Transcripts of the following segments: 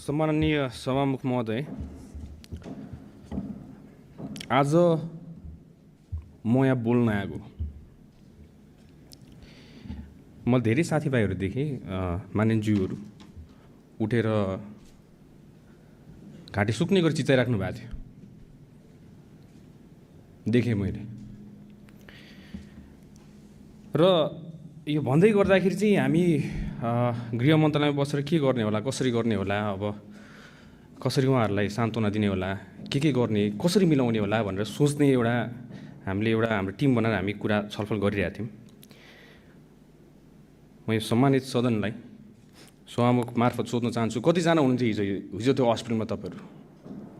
सम्माननीय सभामुख महोदय, आज म यहाँ बोल्न आएको। म धेरै साथीभाइहरू देखेँ, मानिसज्यूहरू उठेर घाँटी सुक्ने गरी चिचाइराख्नु भएको थियो, देखेँ मैले। र यो भन्दै गर्दाखेरि चाहिँ हामी गृह मन्त्रालयमा बसेर के गर्ने होला, कसरी गर्ने होला, अब कसरी उहाँहरूलाई सान्त्वना दिने होला, के गर्ने, कसरी मिलाउने होला भनेर सोच्ने हामीले हाम्रो टिम बनाएर हामी कुरा छलफल गरिरहेका थियौँ। म यो सम्मानित सदनलाई सभामुख मार्फत सोध्न चाहन्छु, कतिजना हुनुहुन्थ्यो हिजो त्यो हस्पिटलमा? तपाईँहरू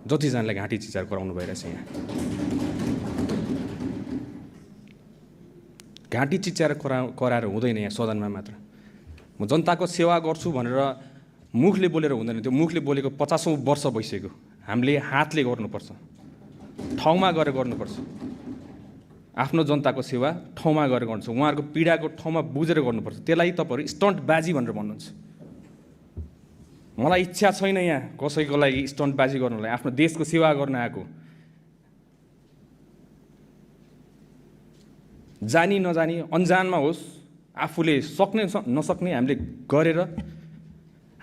जतिजनालाई घाँटी चिचार गराउनु भइरहेछ यहाँ। घाँटी चिच्याएर कराएर हुँदैन यहाँ सदनमा मात्र। म जनताको सेवा गर्छु भनेर मुखले बोलेर हुँदैन, त्यो मुखले बोलेको 50औं वर्ष भइसक्यो। हामीले हातले गर्नुपर्छ, ठाउँमा गएर गर्नुपर्छ। आफ्नो जनताको सेवा ठाउँमा गएर गर्नुपर्छ, उहाँहरूको पीडाको ठाउँमा बुझेर गर्नुपर्छ। त्यसलाई तपाईँहरू स्टन्टबाजी भनेर भन्नुहुन्छ। मलाई इच्छा छैन यहाँ कसैको लागि स्टन्टबाजी गर्नलाई, आफ्नो देशको सेवा गर्न आएको। जानी नजानी अन्जानमा होस्, आफूले सक्ने नसक्ने हामीले गरेर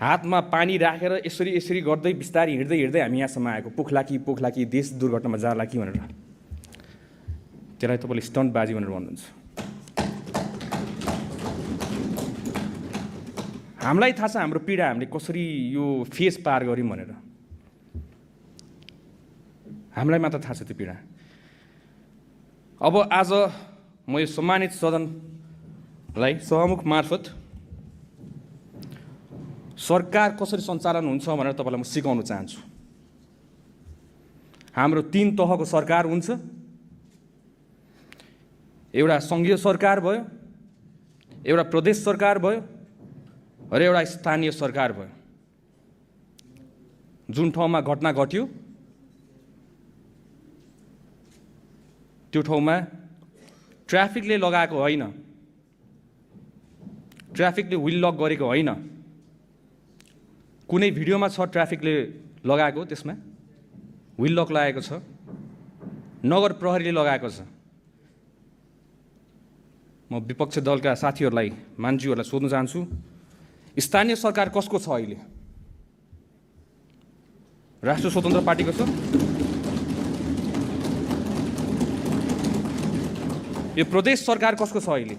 हातमा पानी राखेर यसरी गर्दै बिस्तारै हिँड्दै हामी यहाँसम्म आएको। पोखलाकी देश दुर्घटनामा जाला कि भनेर, त्यसलाई तपाईँले स्टन्टबाजी भनेर भन्नुहुन्छ। हामीलाई थाहा छ हाम्रो पीडा हामीले कसरी यो फेस पार गऱ्यौँ भनेर। हामीलाई मात्र थाहा छ त्यो पीडा। अब आज म यो सम्मानित सदनलाई सभामुख मार्फत सरकार कसरी सञ्चालन हुन्छ भनेर तपाईँलाई म सिकाउन चाहन्छु। हाम्रो 3 तहको सरकार हुन्छ। एउटा सङ्घीय सरकार भयो, एउटा प्रदेश सरकार भयो र एउटा स्थानीय सरकार भयो। जुन ठाउँमा घटना घट्यो त्यो ठाउँमा ट्राफिकले लगाएको होइन, ट्राफिकले व्हिल लक गरेको होइन। कुनै भिडियोमा छ ट्राफिकले लगाएको, त्यसमा व्हिल लक लगाएको छ, नगर प्रहरीले लगाएको छ। म विपक्ष दलका साथीहरूलाई, मान्छेहरूलाई सोध्न चाहन्छु, स्थानीय सरकार कसको छ अहिले? राष्ट्रिय स्वतन्त्र पार्टीको छ? यो प्रदेश सरकार कसको छ अहिले?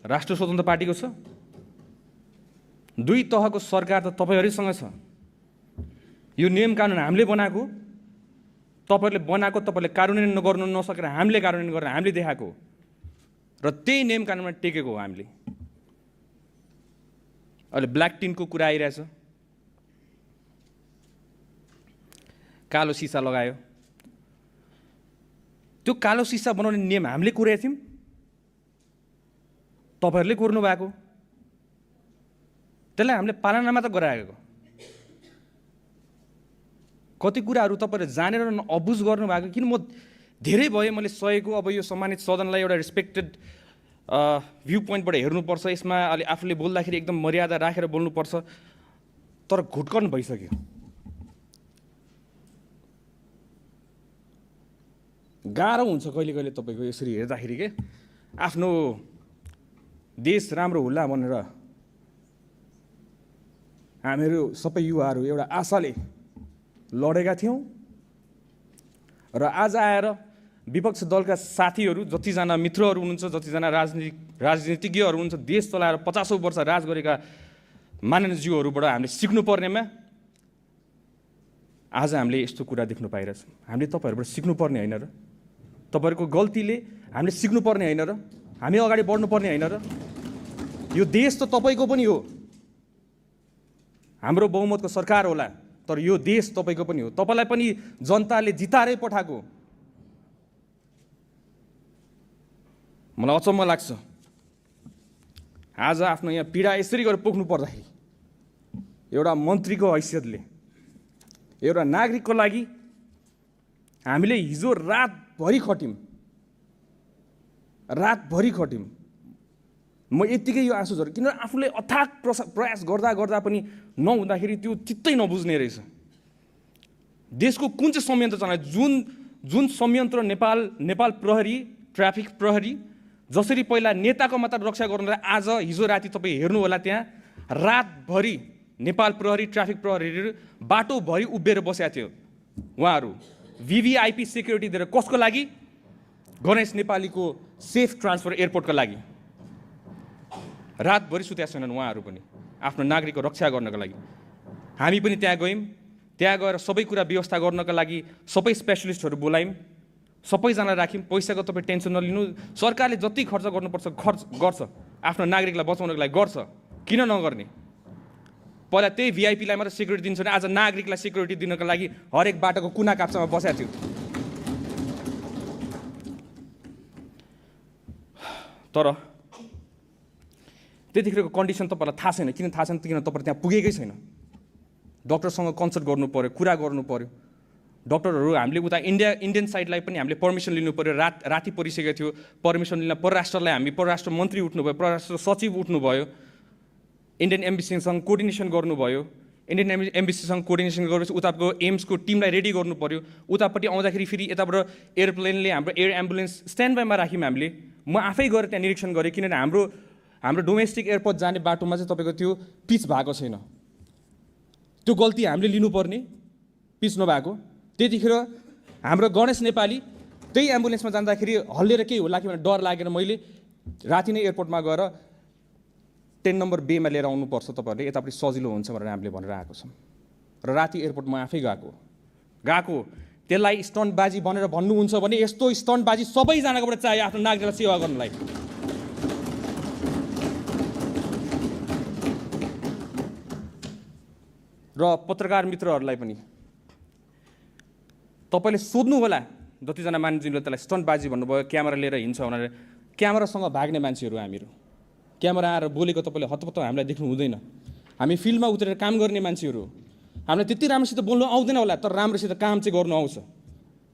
राष्ट्रिय स्वतन्त्र पार्टीको छ। 2 तहको सरकार त तपाईँहरूसँग छ। यो नियम कानुन हामीले बनाएको, तपाईँहरूले बनाएको, तपाईँले कार्यान्वयन गर्नु नसकेर हामीले कार्यान्वयन गरेर हामीले देखाएको र त्यही नियम कानुनमा टेकेको हो हामीले। अहिले ब्ल्याक टिनको कुरा आइरहेछ, कालो सिसा लगायो। त्यो कालो सिसा बनाउने नियम हामीले कुरेका थियौँ, तपाईँहरूले कुर्नु भएको। त्यसलाई हामीले पालना मात्र गराएको। कति कुराहरू तपाईँहरूले जानेर अबुझ गर्नुभएको। किन म धेरै भएँ मैले सहेको। अब यो सम्मानित सदनलाई एउटा रेस्पेक्टेड भ्यू पोइन्टबाट हेर्नुपर्छ। यसमा अलि आफूले बोल्दाखेरि एकदम मर्यादा राखेर बोल्नुपर्छ, तर घुटकन भइसक्यो। गाह्रो हुन्छ कहिले कहिले तपाईँको यसरी हेर्दाखेरि के आफ्नो देश राम्रो होला भनेर हामीहरू सबै युवाहरू एउटा आशाले लडेका थियौँ। र आज आएर विपक्ष दलका साथीहरू, जतिजना मित्रहरू हुनुहुन्छ, जतिजना राजनीतिज्ञहरू हुनुहुन्छ, देश चलाएर 50औं वर्ष राज गरेका माननीयज्यूहरूबाट हामीले सिक्नुपर्नेमा आज हामीले यस्तो कुरा देख्नु पाइरहेछौँ। हामीले तपाईँहरूबाट सिक्नुपर्ने होइन र? तपाईँहरूको गल्तीले हामीले सिक्नुपर्ने होइन र? हामी अगाडि बढ्नुपर्ने होइन र? यो देश त तपाईँको पनि हो। हाम्रो बहुमतको सरकार होला, तर यो देश तपाईँको पनि हो। तपाईँलाई पनि जनताले जिताएरै पठाएको। मलाई अचम्म लाग्छ, आज आफ्नो यहाँ पीडा यसरी गरेर पोख्नु पर्दाखेरि एउटा मन्त्रीको हैसियतले, एउटा नागरिकको लागि हामीले हिजो रातभरि खट्यौँ। म यत्तिकै यो आँसु झरेँ किनभने आफूले अथाक प्रयास गर्दा गर्दा पनि नहुँदाखेरि त्यो चित्तै नबुझ्ने रहेछ। देशको कुन चाहिँ संयन्त्र चलायो, जुन संयन्त्र नेपाल प्रहरी, ट्राफिक प्रहरी जसरी पहिला नेताको मात्र रक्षा गर्नलाई आज हिजो राति तपाईँ हेर्नु होला, त्यहाँ रातभरि नेपाल प्रहरी, ट्राफिक प्रहरीहरू बाटोभरि उभिएर बसेका थियो। उहाँहरू VVIP सेक्युरिटी दिएर कसको लागि? गणेश नेपालीको सेफ ट्रान्सफर एयरपोर्टको लागि। रातभरि सुतेका छैनन् उहाँहरू पनि आफ्नो नागरिकको रक्षा गर्नको लागि। हामी पनि त्यहाँ गयौँ, त्यहाँ गएर सबै कुरा व्यवस्था गर्नका लागि सबै स्पेसलिस्टहरू बोलायौँ, सबैजना राख्यौँ। पैसाको तपाईँ टेन्सन नलिनु, सरकारले जति खर्च गर्नुपर्छ खर्च गर्छ, आफ्नो नागरिकलाई बचाउनको लागि गर्छ, किन नगर्ने? पहिला त्यही VIPलाई मात्र सेक्युरिटी दिन्छ भने आज नागरिकलाई सेक्युरिटी दिनको लागि हरेक बाटोको कुना काप्चामा बसेको थियो। तर त्यतिखेरको कन्डिसन तपाईँलाई थाहा छैन। किन थाहा छैन? किन तपाईँ त्यहाँ पुगेकै छैन। डक्टरसँग कन्सल्ट गर्नु पऱ्यो, कुरा गर्नु पऱ्यो। डक्टरहरू हामीले उता इन्डियन साइडलाई पनि हामीले पर्मिसन लिनु पऱ्यो। राति परिसकेको थियो, पर्मिसन लिन परराष्ट्रलाई हामी परराष्ट्र मन्त्री उठ्नुभयो, परराष्ट्र सचिव उठ्नुभयो, इन्डियन एम्बेसीसँग कोअर्डिनेसन गर्नुभयो। इन्डियन एम्बेसीसँग कोअर्डिनेसन गरेपछि उताको एम्सको टिमलाई रेडी गर्नु पऱ्यो। उतापट्टि आउँदाखेरि फेरि यताबाट एयरप्लेनले हाम्रो एयर एम्बुलेन्स स्ट्यान्ड बाईमा राख्यौँ हामीले। म आफै गएर त्यहाँ निरीक्षण गरेँ, किनभने हाम्रो डोमेस्टिक एयरपोर्ट जाने बाटोमा चाहिँ तपाईँको त्यो पिच भएको छैन। त्यो गल्ती हामीले लिनुपर्ने, पिच नभएको। त्यतिखेर हाम्रो गणेश नेपाली त्यही एम्बुलेन्समा जाँदाखेरि हल्लिएर केही होला कि भनेर डर लागेर मैले राति नै एयरपोर्टमा गएर 10 नम्बर बेमा लिएर आउनुपर्छ तपाईँहरूले, यतापट्टि सजिलो हुन्छ भनेर हामीले भनेर आएको छौँ। र राति एयरपोर्टमा आफै गएको त्यसलाई स्टन्टबाजी भनेर भन्नुहुन्छ भने यस्तो स्टन्टबाजी सबैजनाकोबाट चाहियो आफ्नो नागरिकलाई सेवा गर्नलाई। र पत्रकार मित्रहरूलाई पनि तपाईँले सोध्नु होला, जतिजना मान्छेले त्यसलाई स्टन्टबाजी भन्नुभयो, क्यामेरा लिएर हिँड्छ भनेर। क्यामेरासँग भाग्ने मान्छेहरू हामीहरू, क्यामेरा आएर बोलेको तपाईँले हतपत्त हामीलाई देख्नु हुँदैन। हामी फिल्डमा उत्रेर काम गर्ने मान्छेहरू, हामीलाई त्यति राम्रोसित बोल्नु आउँदैन होला, तर राम्रोसित काम चाहिँ गर्नु आउँछ,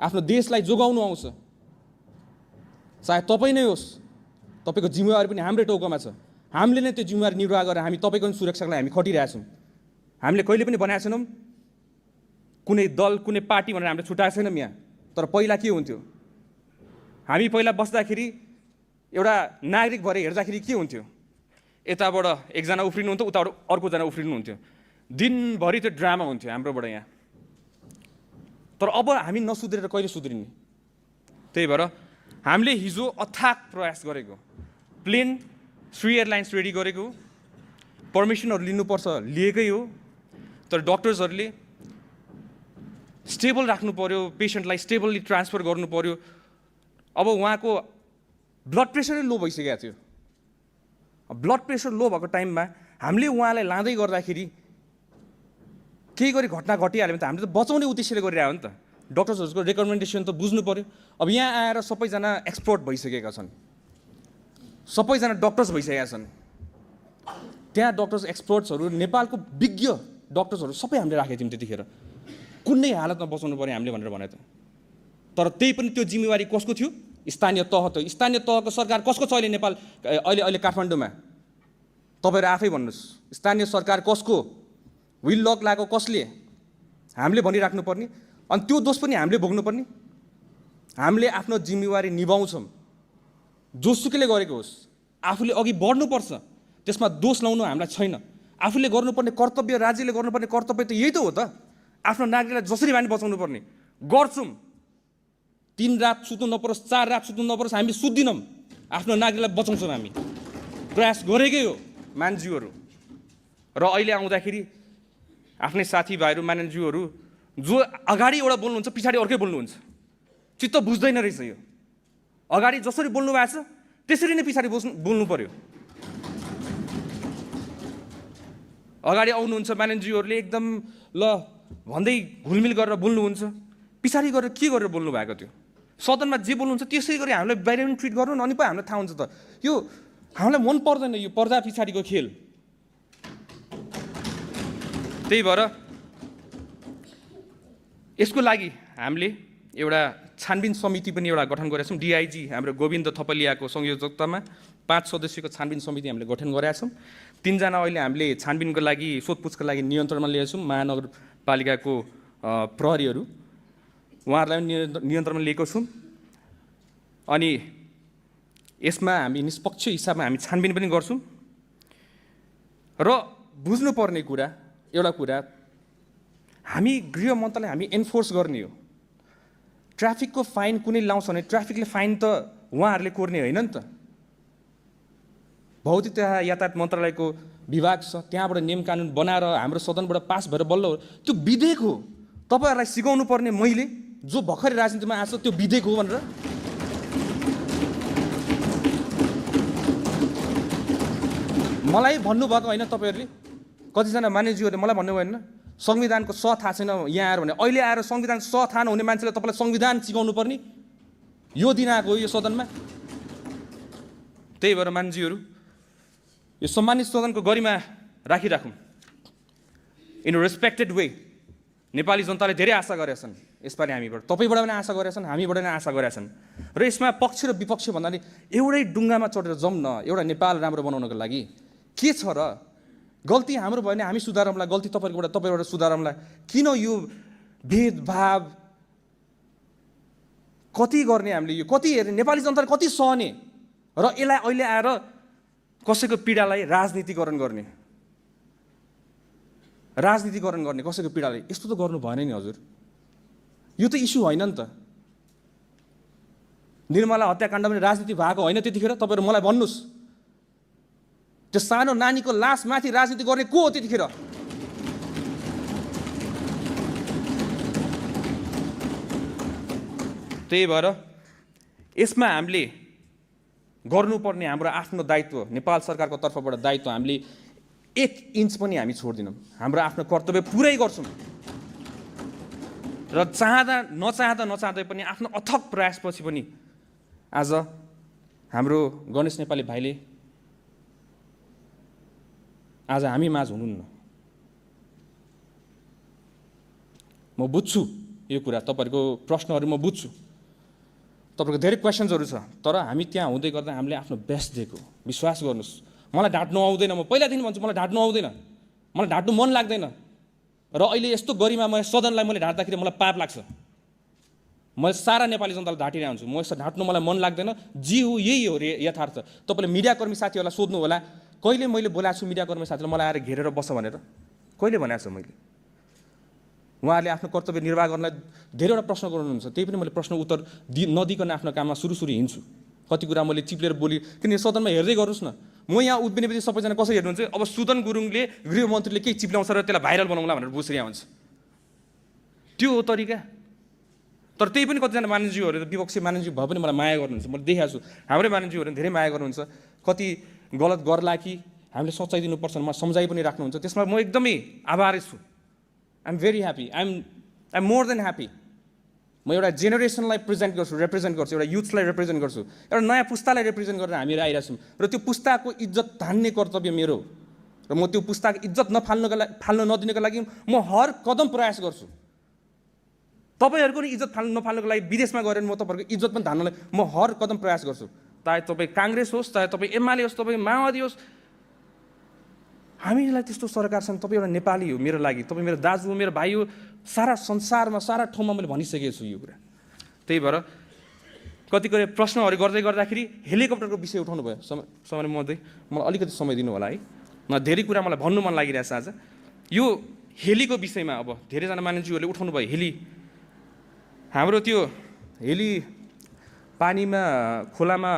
आफ्नो देशलाई जोगाउनु आउँछ। चाहे तपाईँ नै होस्, तपाईँको जिम्मेवारी पनि हाम्रै टाउकोमा छ। हामीले नै त्यो जिम्मेवारी निर्वाह गरेर हामी तपाईँको सुरक्षाको लागि हामी खटिरहेछौँ। हामीले कहिले पनि भनेको छैनौँ कुनै दल, कुनै पार्टी भनेर हामीले छुट्याएको छैनौँ यहाँ। तर पहिला के हुन्थ्यो, हामी पहिला बस्दाखेरि एउटा नागरिक भएर हेर्दाखेरि के हुन्थ्यो, यताबाट एकजना उफ्रिनुहुन्थ्यो, उताबाट अर्कोजना उफ्रिनुहुन्थ्यो, दिनभरि त्यो ड्रामा हुन्थ्यो हाम्रोबाट यहाँ। तर अब हामी नसुध्रेर कहिले सुध्रिने? त्यही भएर हामीले हिजो अथाक प्रयास गरेको, प्लेन श्री एयरलाइन्स रेडी गरेको, पर्मिसनहरू लिनुपर्छ लिएकै हो। तर डक्टर्सहरूले स्टेबल राख्नु पऱ्यो, पेसेन्टलाई स्टेबल्ली ट्रान्सफर गर्नु पऱ्यो। अब उहाँको ब्लड प्रेसरै लो भइसकेको थियो। ब्लड प्रेसर लो भएको टाइममा हामीले उहाँलाई लाँदै गर्दाखेरि केही गरी घटना घटिहाल्यो भने त हामीले त बचाउने उद्देश्यले गरिरहेको हो नि त। डक्टर्सहरूको रेकमेन्डेसन त बुझ्नु पऱ्यो। अब यहाँ आएर सबैजना एक्सपर्ट भइसकेका छन्, सबैजना डक्टर्स भइसकेका छन्। त्यहाँ डक्टर्स एक्सपर्ट्सहरू, नेपालको विज्ञ डक्टर्सहरू सबै हामीले राखेको थियौँ त्यतिखेर। कुनै हालतमा बचाउनु पऱ्यो हामीले भनेर भने त। तर त्यही पनि त्यो जिम्मेवारी कसको थियो? स्थानीय तह त। स्थानीय तहको सरकार कसको छ अहिले नेपाल, अहिले काठमाडौँमा? तपाईँहरू आफै भन्नुहोस्, स्थानीय सरकार कसको? विल लक लगाएको कसले? हामीले भनिराख्नु पर्ने, अनि त्यो दोष पनि हामीले भोग्नुपर्ने। हामीले आफ्नो जिम्मेवारी निभाउँछौँ, जोसुकैले गरेको होस्। आफूले अघि बढ्नुपर्छ, त्यसमा दोष लाउनु हामीलाई छैन। आफूले गर्नुपर्ने कर्तव्य, राज्यले गर्नुपर्ने कर्तव्य त यही त हो त। आफ्नो नागरिकलाई जसरी भए पनि बचाउनु पर्ने गर्छौँ। 3 रात सुत्नु नपरोस्, 4 रात सुत्नु नपरोस्, हामी सुत्दिनौँ। आफ्नो नागरिकलाई बचाउँछौँ, हामी प्रयास गरेकै हो मान्छेहरू। र अहिले आउँदाखेरि आफ्नै साथीभाइहरू, मान्छेहरू जो अगाडि एउटा बोल्नुहुन्छ, पछाडि अर्कै बोल्नुहुन्छ, चित्त बुझ्दैन रहेछ यो। अगाडि जसरी बोल्नु भएको छ त्यसरी नै पछाडि बोल्नु पर्यो। अगाडि आउनुहुन्छ मान्छेहरूले एकदम ल भन्दै घुलमिल गरेर बोल्नुहुन्छ, पछाडि गरेर के गरेर बोल्नु भएको थियो? सदनमा जे बोल्नुहुन्छ त्यसै गरी हामीलाई बाहिर पनि ट्रिट गर्नु, अनि पो हामीलाई थाहा हुन्छ त। यो हामीलाई मन पर्दैन, यो पर्दा पछाडिको खेल। त्यही भएर यसको लागि हामीले एउटा छानबिन समिति पनि एउटा गठन गरेका छौँ। डिआइजी हाम्रो गोविन्द थपलियाको संयोजकतामा 5 सदस्यको छानबिन समिति हामीले गठन गरेका छौँ। 3 जना अहिले हामीले छानबिनको लागि सोधपुछका लागि नियन्त्रणमा लिएका छौँ। महानगरपालिकाको प्रहरीहरू उहाँहरूलाई पनि नियन्त्रणमा लिएको छौँ। अनि यसमा हामी निष्पक्ष हिसाबमा हामी छानबिन पनि गर्छौँ। र बुझ्नुपर्ने कुरा एउटा कुरा, हामी गृह मन्त्रालय हामी एन्फोर्स गर्ने हो। ट्राफिकको फाइन कुनै लाउँछ भने ट्राफिकले फाइन त उहाँहरूले कोर्ने होइन नि त। भौतिक तथा यातायात मन्त्रालयको विभाग छ, त्यहाँबाट नियम कानुन बनाएर हाम्रो सदनबाट पास भएर बल्ल हो। त्यो विधेयक हो। तपाईँहरूलाई सिकाउनु पर्ने मैले जो भर्खरै राजनीतिमा आएको छ त्यो विधेयक हो भनेर। मलाई भन्नुभएको होइन तपाईँहरूले, कतिजना मान्यज्यूहरूले मलाई भन्नुभयो होइन संविधानको स थाहा छैन यहाँ आएर भने। अहिले आएर संविधान स थाहा नहुने मान्छेले तपाईँलाई संविधान सिकाउनु पर्ने यो दिन आएको हो यो सदनमा। त्यही भएर मान्छेहरू यो सम्मानित सदनको गरिमा राखिराखौँ। In respected way. नेपाली जनताले धेरै आशा गरेका छन् यसपालि हामीबाट, तपाईँबाट पनि आशा गरेका छन्, हामीबाट पनि आशा गरेका छन्। र यसमा पक्ष र विपक्ष भन्नाले एउटै डुङ्गामा चढेर जाउँ न एउटा नेपाल राम्रो बनाउनको लागि। के छ र गल्ती हाम्रो भयो भने हामी सुधारौँला, गल्ती तपाईँबाट सुधारौँला। किन यो भेदभाव कति गर्ने हामीले, यो कति हेर्ने, नेपाली जनताले कति सहने र यसलाई अहिले आएर कसैको पीडालाई राजनीतिकरण गर्ने कसैको पीडालाई, यस्तो त गर्नु भएन नि हजुर। यो त इस्यु होइन नि त। निर्मला हत्याकाण्ड पनि राजनीति भएको होइन त्यतिखेर? तपाईँहरू मलाई भन्नुहोस्, त्यो सानो नानीको लासमाथि राजनीति गर्ने को हो त्यतिखेर? त्यही भएर यसमा हामीले गर्नुपर्ने हाम्रो आफ्नो दायित्व, नेपाल सरकारको तर्फबाट दायित्व हामीले 1 इन्च पनि हामी छोड्दिनौँ। हाम्रो आफ्नो कर्तव्य पुरै गर्छौँ र नचाहँदै पनि आफ्नो अथक प्रयासपछि पनि आज हाम्रो गणेश नेपाली भाइले आज हामी माझ हुनुहुन्न। म बुझ्छु यो कुरा, तपाईँहरूको प्रश्नहरू म बुझ्छु, तपाईँहरूको धेरै क्वेसन्सहरू छ, तर हामी त्यहाँ हुँदै गर्दा हामीले आफ्नो बेस्ट दिएको। विश्वास गर्नुहोस्, मलाई ढाँट्नु आउँदैन। म पहिलादेखि भन्छु मलाई ढाँट्नु आउँदैन, मलाई ढाँट्नु मन लाग्दैन। र अहिले यस्तो गरिमामय सदनलाई मैले ढाँट्दाखेरि मलाई पाप लाग्छ। मैले सारा नेपाली जनतालाई ढाँटिरहेको हुन्छु। म यस्तो ढाँट्नु मलाई मन लाग्दैन। जे हो यही हो रे यथार्थ। तपाईँले मिडियाकर्मी साथीहरूलाई सोध्नु होला, कहिले मैले बोलाएको छु मिडियाकर्मी साथीलाई मलाई आएर घेरेर बस भनेर? कहिले भनेको छु मैले? उहाँहरूले आफ्नो कर्तव्य निर्वाह गर्नलाई धेरैवटा प्रश्न गर्नुहुन्छ, त्यही पनि मैले प्रश्न उत्तर नदिकन आफ्नो काममा सुरु हिँड्छु। कति कुरा मैले चिप्लेर बोली, किन सदनमा हेर्दै गर्नुहोस् न। म यहाँ उभिने बित्तिकै सबैजना कसरी हेर्नुहुन्छ, अब सुदन गुरुङले गृहमन्त्रीले केही चिप्ल्याउँछ र त्यसलाई भाइरल बनाउँला भनेर बुझिरहेको हुन्छ। त्यो हो तरिका। तर त्यही पनि कतिजना मानिसज्यूहरू विपक्षी मानिसज्यू भए पनि मलाई माया गर्नुहुन्छ। मैले देखाएको छु हाम्रै मानिसज्यूहरू धेरै माया गर्नुहुन्छ। कति गलत गर्ला कि हामीले सच्याइदिनुपर्छ मलाई सम्झाइ पनि राख्नुहुन्छ। त्यसमा म एकदमै आभारी छु। I'm very happy. I'm more than happy. म एउटा जेनेरेसनलाई रिप्रेजेन्ट गर्छु, एउटा युथलाई रिप्रेजेन्ट गर्छु, एउटा नयाँ पुस्तालाई रिप्रेजेन्ट गरेर हामीहरू आइरहेको छौँ। र त्यो पुस्ताको इज्जत धान्ने कर्तव्य मेरो, र म त्यो पुस्ताको इज्जत फाल्न नदिनको लागि म हर कदम प्रयास गर्छु। तपाईँहरूको नि इज्जत नफाल्नको लागि विदेशमा गएर म तपाईँहरूको इज्जत पनि धान्नलाई म हर कदम प्रयास गर्छु। चाहे तपाईँ काङ्ग्रेस होस्, चाहे तपाईँ एमाले होस्, तपाईँ माओवादी होस्, हामीलाई त्यस्तो सरकार छन्। तपाईँ एउटा नेपाली हो मेरो लागि, तपाईँ मेरो दाजु हो, मेरो भाइ हो। सारा संसारमा सारा ठाउँमा मैले भनिसकेको छु यो कुरा। त्यही भएर कतिपय प्रश्नहरू गर्दाखेरि हेलिकप्टरको विषय उठाउनु भयो। समय मध्य मलाई अलिकति समय दिनु होला है। धेरै कुरा मलाई भन्नु मन लागिरहेछ आज यो हेलीको विषयमा। अब धेरैजना मानिसहरूले उठाउनु भयो हेली। हाम्रो त्यो हेली पानीमा खोलामा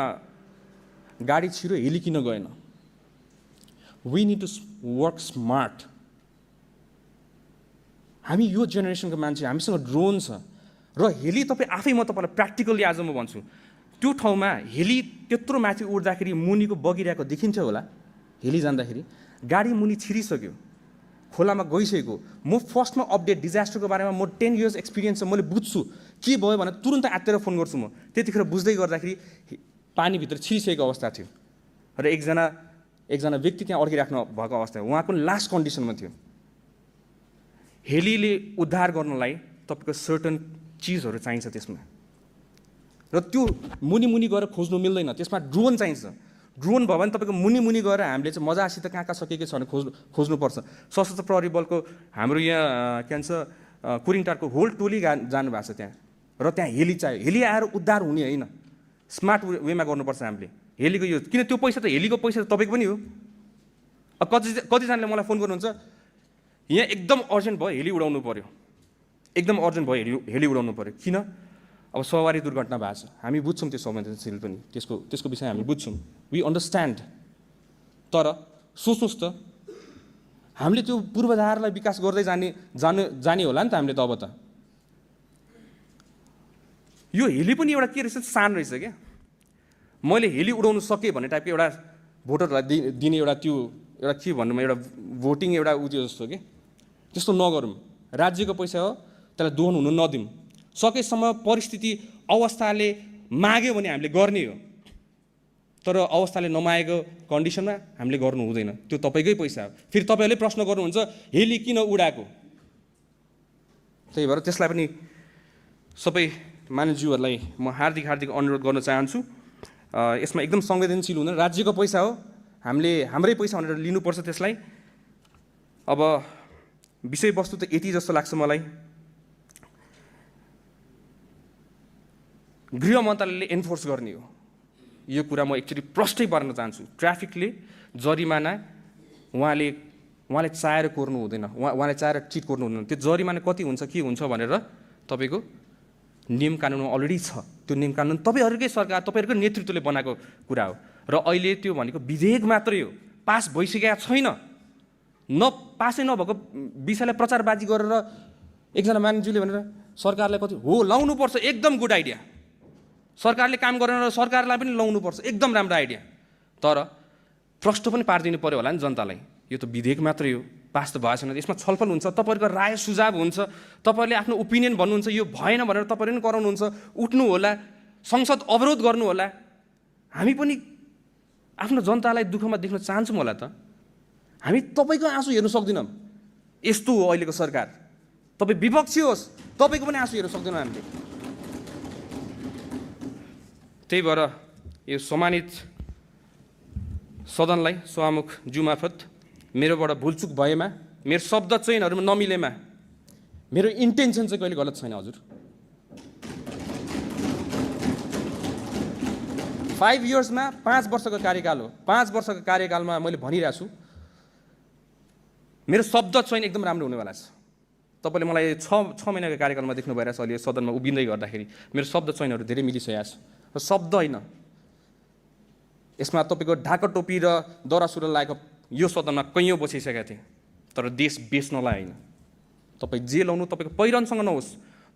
गाडी छिरो हेली किन गएन? We need to work smart. हामी यो जेनेरेसनको मान्छे, हामीसँग ड्रोन छ र हेली तपाईँ आफै, म तपाईँलाई प्र्याक्टिकल्ली आज म भन्छु, त्यो ठाउँमा हेली त्यत्रो माथि उड्दाखेरि मुनिको बगिरहेको देखिन्थ्यो होला। हेली जाँदाखेरि गाडी मुनि छिरिसक्यो, खोलामा गइसकेको। म फर्स्टमा अपडेट डिजास्टरको बारेमा म 10 इयर्स एक्सपिरियन्स छ, मैले बुझ्छु के भयो भने तुरुन्त आत्तेर फोन गर्छु म। त्यतिखेर बुझ्दै गर्दाखेरि पानीभित्र छिरिसकेको अवस्था थियो र एकजना व्यक्ति त्यहाँ अड्किराख्नु भएको अवस्था, उहाँको लास्ट कन्डिसनमा थियो। हेलीले उद्धार गर्नलाई तपाईँको सर्टन चिजहरू चाहिन्छ त्यसमा। र त्यो मुनि गएर खोज्नु मिल्दैन, त्यसमा ड्रोन चाहिन्छ। ड्रोन भयो भने तपाईँको मुनि गएर हामीले चाहिँ मजासित कहाँ सकेको छ भने खोज्नुपर्छ। सशस्त्र प्रहरी बलको हाम्रो यहाँ के भन्छ कुरिङटारको होल टोली जानुभएको छ त्यहाँ, र त्यहाँ हेली चाहियो। हेली आएर उद्धार हुने होइन, स्मार्ट वेमा गर्नुपर्छ हामीले हेलीको यो। किन त्यो पैसा त हेलीको पैसा त तपाईँको पनि हो। अब कतिजनाले मलाई फोन गर्नुहुन्छ, यहाँ एकदम अर्जेन्ट भयो हेली उडाउनु पऱ्यो, एकदम अर्जेन्ट भयो हेली उडाउनु पऱ्यो। किन? अब सवारी दुर्घटना भएको छ, हामी बुझ्छौँ त्यो संवेदनशील पनि, त्यसको विषय हामी बुझ्छौँ, वी अन्डरस्ट्यान्ड। तर सोच्नुहोस् त, हामीले त्यो पूर्वाधारलाई विकास गर्दै जाने होला नि त हामीले त। अब त यो हेली पनि एउटा के रहेछ, सान रहेछ क्या। मैले हेली उडाउनु सकेँ भन्ने टाइपको एउटा भोटरहरूलाई दिने एउटा त्यो एउटा के भन्नुमा एउटा भोटिङ एउटा त्यो जस्तो कि, त्यस्तो नगरौँ। राज्यको पैसा हो, त्यसलाई दोहन हुनु नदिउँ। सकेसम्म परिस्थिति अवस्थाले माग्यो भने हामीले गर्ने हो, तर अवस्थाले नमागेको कन्डिसनमा हामीले गर्नु हुँदैन। त्यो तपाईँकै पैसा हो। फेरि तपाईँहरूले प्रश्न गर्नुहुन्छ हेली किन उडाएको, त्यही भएर त्यसलाई पनि सबै मानिसज्यूहरूलाई म हार्दिक अनुरोध गर्न चाहन्छु, यसमा एकदम संवेदनशील हुँदैन। राज्यको पैसा हो, हामीले हाम्रै पैसा भनेर लिनुपर्छ त्यसलाई। अब विषयवस्तु त यति जस्तो लाग्छ मलाई। गृह मन्त्रालयले एन्फोर्स गर्ने हो यो कुरा, म एक्चुअली प्रष्टै पार्न चाहन्छु। ट्राफिकले जरिमाना उहाँले चाहेर कोर्नु हुँदैन, उहाँले चाहेर चिट कोर्नु हुँदैन। त्यो जरिमाना कति हुन्छ के हुन्छ भनेर तपाईँको नियम कानुनमा अलरेडी छ। त्यो नियम कानुन तपाईँहरूकै सरकार, तपाईँहरूकै नेतृत्वले बनाएको कुरा हो। र अहिले त्यो भनेको विधेयक मात्रै हो, पास भइसकेका छैन। पासै नभएको विषयलाई प्रचारबाजी गरेर एकजना मानिसले भनेर सरकारलाई कति हो लाउनुपर्छ, एकदम गुड आइडिया। सरकारले काम गरेन र सरकारलाई पनि लाउनुपर्छ, एकदम राम्रो आइडिया। तर प्रश्न पनि पारिदिनु पऱ्यो होला नि जनतालाई। यो त विधेयक मात्रै हो, पास त भएको छैन। यसमा छलफल हुन्छ, तपाईँहरूको राय सुझाव हुन्छ, तपाईँहरूले आफ्नो ओपिनियन भन्नुहुन्छ, यो भएन भनेर तपाईँहरूले पनि कराउनुहुन्छ, उठ्नु होला, संसद अवरोध गर्नु होला। हामी पनि आफ्नो जनतालाई दुःखमा देख्न चाहन्छौँ होला त। हामी तपाईँको आँसु हेर्नु सक्दैनौँ। यस्तो हो अहिलेको सरकार, तपाईँ विपक्षी होस्, तपाईँको पनि आँसु हेर्नु सक्दैनौँ हामीले। त्यही भएर यो सम्मानित सदनलाई सभामुख ज्यू मार्फत मेरोबाट भुलचुक भएमा, मेरो शब्द चयनहरूमा नमिलेमा, मेरो इन्टेन्सन चाहिँ कहिले गलत छैन हजुर। 5 इयर्समा 5 वर्षको कार्यकाल हो। 5 वर्षको कार्यकालमा मैले भनिरहेको छु, मेरो शब्द चयन एकदम राम्रो हुनेवाला छ। तपाईँले मलाई 6 महिनाको कार्यकालमा देख्नु भइरहेछ अहिले सदनमा उभिँदै गर्दाखेरि मेरो शब्द चयनहरू धेरै मिलिसकेको छ। र शब्द होइन, यसमा तपाईँको ढाका टोपी र दौरा सुरुवाल लागेको यो सदनमा कैयौँ बसिसकेका थिएँ, तर देश बेच्नलाई होइन। तपाईँ जे लाउनु तपाईँको पहिरनसँग नहोस्,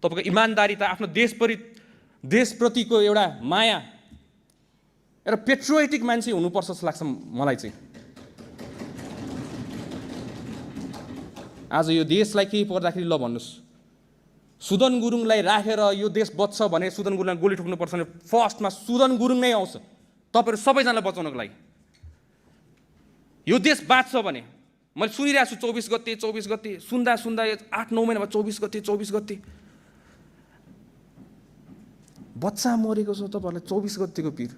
तपाईँको इमान्दारिता, आफ्नो देशप्रतिको एउटा माया, एउटा पेट्रियोटिक मान्छे हुनुपर्छ जस्तो लाग्छ मलाई चाहिँ। आज यो देशलाई केही पर्दाखेरि ल भन्नुहोस्, सुदन गुरुङलाई राखेर यो देश बच्छ भने सुदन गुरुङलाई गोली ठोक्नुपर्छ भने फर्स्टमा सुदन गुरुङ नै आउँछ तपाईँहरू सबैजनालाई बचाउनको लागि। यो देश बाँच्छ भने मैले सुनिरहेको छु 24 गते सुन्दा 8-9 महिनामा 24 गते बच्चा मरेको छ। तपाईँहरूलाई 24 गतेको पिर,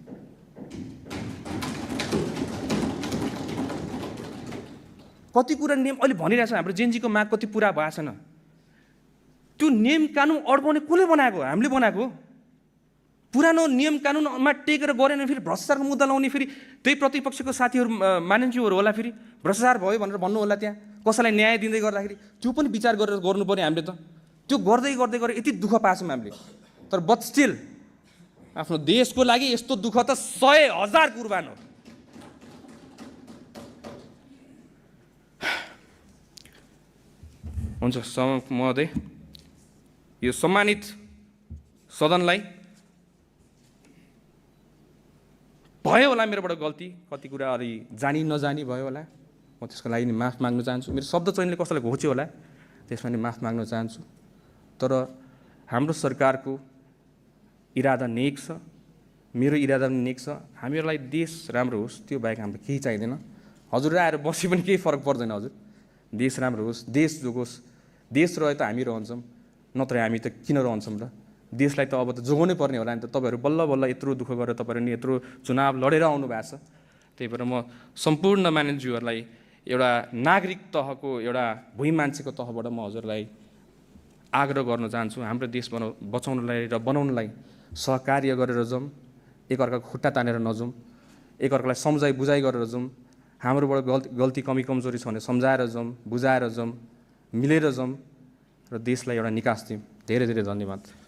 कति कुरा नियम अहिले भनिरहेको छ। हाम्रो जेनजीको माग कति पुरा भएको छैन। त्यो नियम कानुन अड्काउने कसले बनाएको? हामीले बनाएको। पुरानो नियम कानुनमा टेकेर गरेन फेरि भ्रष्टाचारको मुद्दा लाउने, फेरि त्यही प्रतिपक्षको साथीहरू मानिसहरू होला, फेरि भ्रष्टाचार भयो भनेर भन्नु होला, त्यहाँ कसैलाई न्याय दिँदै गर्दाखेरि त्यो पनि विचार गरेर गर्नु पर्यो हामीले त। त्यो गर्दै यति दुःख पाछौँ हामीले। तर बट स्टिल आफ्नो देशको लागि यस्तो दुःख त 100,000 कुर्बान हो। हुन्छ महोदय, यो सम्मानित सदनलाई भयो होला मेरोबाट गल्ती, कति कुरा अलि जानी नजानी भयो होला, म त्यसको लागि नि माफ माग्न चाहन्छु। मेरो शब्द चयनले कसैलाई घोच्यो होला, त्यसमा नि माफ माग्न चाहन्छु। तर हाम्रो सरकारको इरादा नेक छ, मेरो इरादा पनि नेक छ। हामीहरूलाई देश राम्रो होस्, त्यो बाहेक हाम्रो केही चाहिँदैन। हजुर आएर बसे पनि केही फरक पर्दैन हजुर। देश राम्रो होस्, देश जोगोस्। देश रहे त हामी रहन्छौँ, नत्र हामी त किन रहन्छौँ र? देशलाई त अब त जोगाउनै पर्ने होला नि त। तपाईँहरू बल्ल बल्ल यत्रो दुःख गरेर तपाईँहरू नि यत्रो चुनाव लडेर आउनु भएको छ। त्यही भएर म सम्पूर्ण मानिसज्यूहरूलाई एउटा नागरिक तहको एउटा भुइँ मान्छेको तहबाट म हजुरलाई आग्रह गर्न चाहन्छु, हाम्रो देश बचाउनलाई र बनाउनलाई सहकार्य गरेर जाउँ, एकअर्काको खुट्टा तानेर नजाउँ, एकअर्कालाई सम्झाइ बुझाइ गरेर जाउँ। हाम्रोबाट गल्ती कमी कमजोरी छ भने सम्झाएर जाउँ, बुझाएर जाउँ, मिलेर जाउँ र देशलाई एउटा निकास दिउँ। धेरै धेरै धन्यवाद।